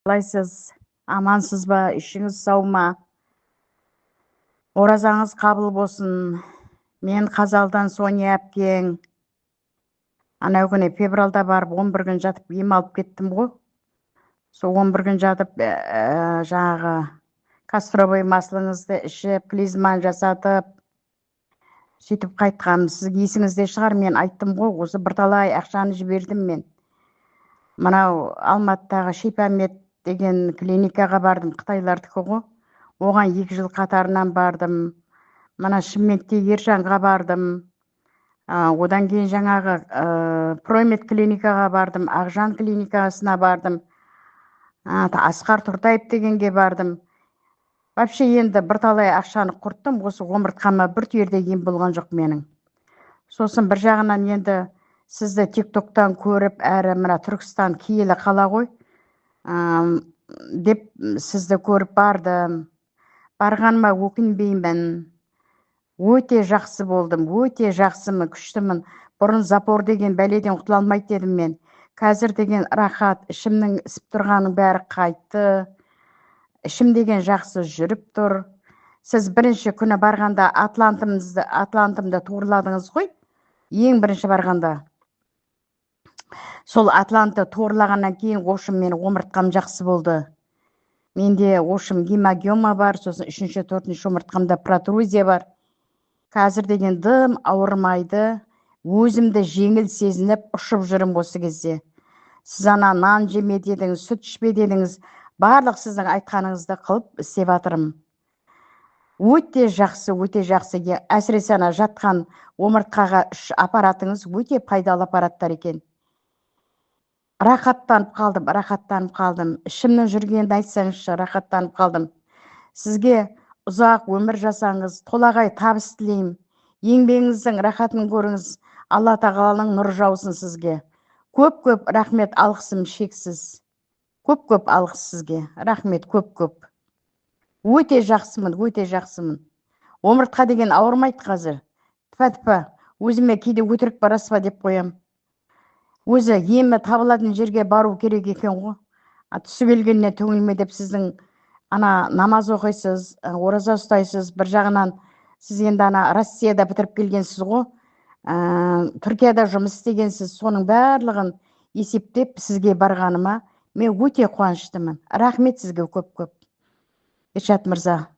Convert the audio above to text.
Қалайсыз? Амансыз ба? Ішіңіз сау ма? Оразаңыз қабыл болсын. Мен Қазалдан Соня әпкең. Анау күні февралда барып 11 күн жатып ем алып кеттім ғой. Сол 11 күн жатып жаңағы кастровый маслыңызды ішіп, клизман жасатып, сөйтіп қайтқам. Сізге есіңізде шығар, мен айттым ғой, осы бірталай ақшаны жібердім мен. Мынау Алматыдағы Шипамет деген клиникаға бардым, Қытайлардікі ғой. Оған 2 жыл қатарынан бардым. Мына Шымкентте Ержанға бардым. Одан кейін жаңағы Промет клиникаға бардым, Ақжан клиникасына бардым. Асқар Тұртаев дегенге бардым. Вообще енді бірталай ақшаны құрттым, осы омыртқама бір түйірде ем болған жоқ менің. Сосын бір жағынан енді сізді тиктоктан көріп, әрі мына Түркістан киелі қала ғой, деп сізді көріп бардым. Барғаныма өкінбеймін. Өте жақсы болдым, өте жақсымын, күштімін. Бұрын запор деген бәледен құтыла алмайды дедім мен. Қазір деген рахат, ішімнің ісіп тұрғаның бәрі қайтты. Ішім деген жақсы жүріп тұр. Сіз бірінші күні барғанда Атлантымды турладыңыз ғой. Ең бірінші барғанда. Сол Атланты турлағаннан кейін ошым мен омыртқам жақсы болды. Менде ошым гемогема бар, сосын 3-4 омыртқамда протрузия бар. Қазір деген дым ауырмайды, өзімді жеңіл сезініп ұшып жүрім осы кезде. Сіз ана нан жеме дедіңіз, сүт ішпе дедіңіз, барлық сіздің айтқаныңызды қылып істеп жатырмын. Өте жақсы, өте жақсы. Әсіресе ана жатқан омыртқаға аппаратыңыз өте пайдалы аппараттар екен. Рахаттанып қалдым. Ішімнің жүргенді айтсаңызшы, рахаттанып қалдым. Сізге ұзақ өмір жасаңыз, толағай табыс тілеймін. Еңбегіңіздің рахатын көріңіз. Алла тағаланың нұры жаусын сізге. Көп-көп рахмет, алғысым шексіз. Көп-көп алғыс сізге. Рахмет, көп-көп. Өте жақсымын. Омыртқа деген ауырмайды қазір. Тіпа-тіпа, өзіме кейде өтірік барасыз ба деп қоям. Өзі емі табылатын жерге бару керек екен ғой. Түсі келгеніне түңілме деп сіздің ана намаз оқисыз, ораза ұстайсыз. Бір жағынан сіз енді ана Россияда бітіріп келгенсіз ғой. Түркияда жұмыс істегенсіз. Соның барлығын есептеп сізге барғаныма мен өте қуаныштымын. Рахмет сізге көп-көп. Ершат мырза.